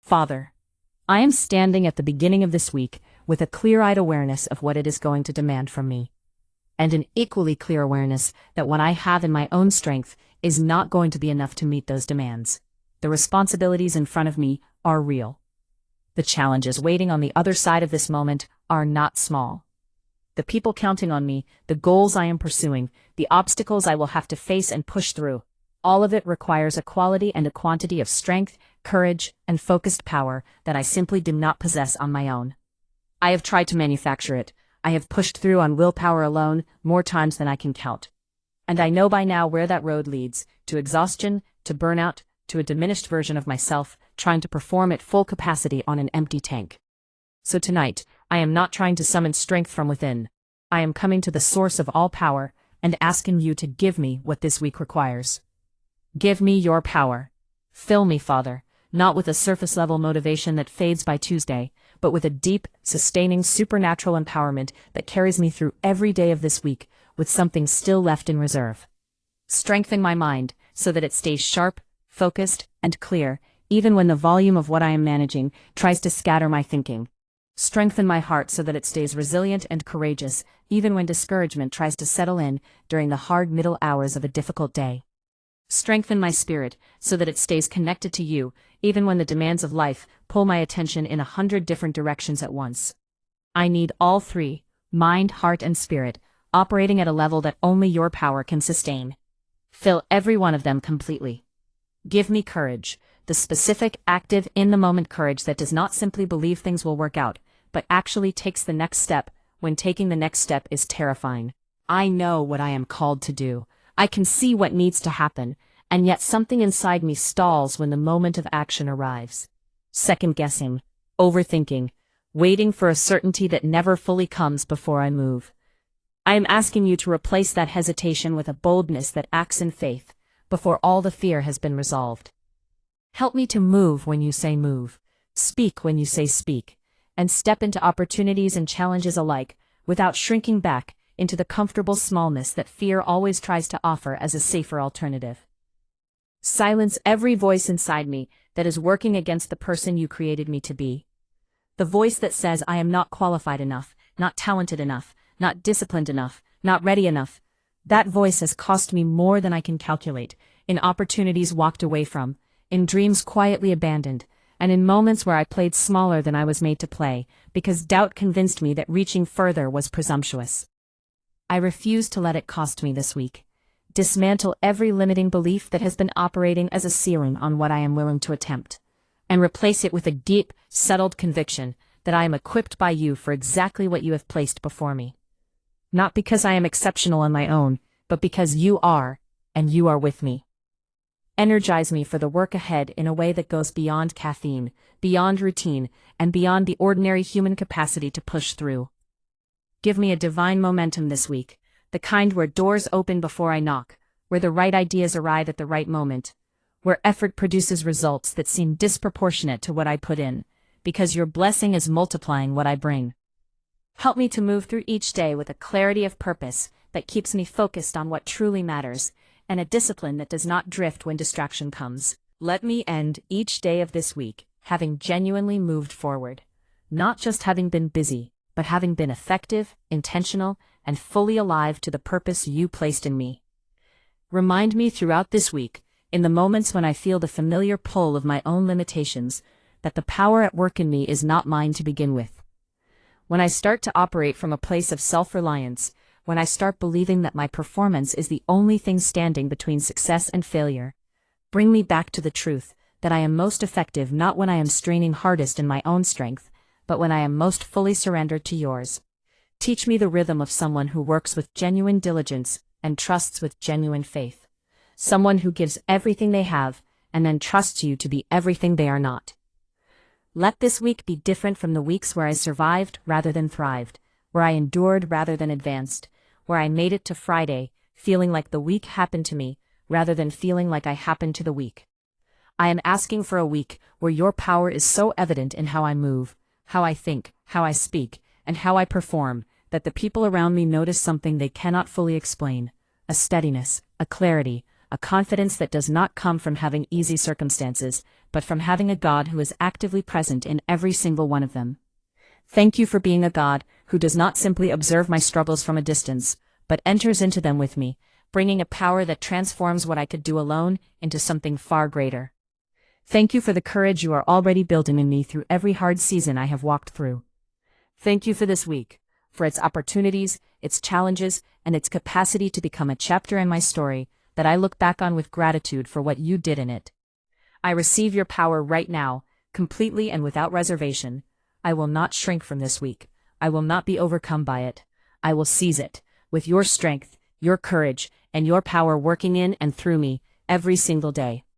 Father, I am standing at the beginning of this week with a clear-eyed awareness of what it is going to demand from me, and an equally clear awareness that what I have in my own strength is not going to be enough to meet those demands. The responsibilities in front of me are real. The challenges waiting on the other side of this moment are not small. The people counting on me, the goals I am pursuing, the obstacles I will have to face and push through, all of it requires a quality and a quantity of strength, courage, and focused power that I simply do not possess on my own. I have tried to manufacture it. I have pushed through on willpower alone more times than I can count. And I know by now where that road leads, to exhaustion, to burnout, to a diminished version of myself, trying to perform at full capacity on an empty tank. So tonight, I am not trying to summon strength from within. I am coming to the source of all power and asking you to give me what this week requires. Give me your power. Fill me, Father, not with a surface-level motivation that fades by Tuesday, but with a deep, sustaining, supernatural empowerment that carries me through every day of this week with something still left in reserve. Strengthen my mind so that it stays sharp, focused, and clear, even when the volume of what I am managing tries to scatter my thinking. Strengthen my heart so that it stays resilient and courageous, even when discouragement tries to settle in during the hard middle hours of a difficult day. Strengthen my spirit so that it stays connected to you, even when the demands of life pull my attention in 100 different directions at once. I need all three, mind, heart, and spirit, operating at a level that only your power can sustain. Fill every one of them completely. Give me courage, the specific, active, in-the-moment courage that does not simply believe things will work out, but actually takes the next step when taking the next step is terrifying. I know what I am called to do. I can see what needs to happen, and yet something inside me stalls when the moment of action arrives. Second-guessing, overthinking, waiting for a certainty that never fully comes before I move. I am asking you to replace that hesitation with a boldness that acts in faith, before all the fear has been resolved. Help me to move when you say move, speak when you say speak, and step into opportunities and challenges alike without shrinking back into the comfortable smallness that fear always tries to offer as a safer alternative. Silence every voice inside me that is working against the person you created me to be. The voice that says I am not qualified enough, not talented enough, not disciplined enough, not ready enough. That voice has cost me more than I can calculate, in opportunities walked away from, in dreams quietly abandoned, and in moments where I played smaller than I was made to play, because doubt convinced me that reaching further was presumptuous. I refuse to let it cost me this week. Dismantle every limiting belief that has been operating as a ceiling on what I am willing to attempt, and replace it with a deep, settled conviction that I am equipped by you for exactly what you have placed before me. Not because I am exceptional on my own, but because you are, and you are with me. Energize me for the work ahead in a way that goes beyond caffeine, beyond routine, and beyond the ordinary human capacity to push through. Give me a divine momentum this week, the kind where doors open before I knock, where the right ideas arrive at the right moment, where effort produces results that seem disproportionate to what I put in, because your blessing is multiplying what I bring. Help me to move through each day with a clarity of purpose that keeps me focused on what truly matters, and a discipline that does not drift when distraction comes. Let me end each day of this week having genuinely moved forward, not just having been busy, but having been effective, intentional, and fully alive to the purpose you placed in me. Remind me throughout this week, in the moments when I feel the familiar pull of my own limitations, that the power at work in me is not mine to begin with. When I start to operate from a place of self-reliance, when I start believing that my performance is the only thing standing between success and failure, bring me back to the truth that I am most effective not when I am straining hardest in my own strength, but when I am most fully surrendered to yours. Teach me the rhythm of someone who works with genuine diligence and trusts with genuine faith. Someone who gives everything they have and then trusts you to be everything they are not. Let this week be different from the weeks where I survived rather than thrived, where I endured rather than advanced, where I made it to Friday feeling like the week happened to me rather than feeling like I happened to the week. I am asking for a week where your power is so evident in how I move, how I think, how I speak, and how I perform, that the people around me notice something they cannot fully explain, a steadiness, a clarity, a confidence that does not come from having easy circumstances, but from having a God who is actively present in every single one of them. Thank you for being a God who does not simply observe my struggles from a distance, but enters into them with me, bringing a power that transforms what I could do alone into something far greater. Thank you for the courage you are already building in me through every hard season I have walked through. Thank you for this week, for its opportunities, its challenges, and its capacity to become a chapter in my story that I look back on with gratitude for what you did in it. I receive your power right now, completely and without reservation. I will not shrink from this week. I will not be overcome by it. I will seize it, with your strength, your courage, and your power working in and through me, every single day.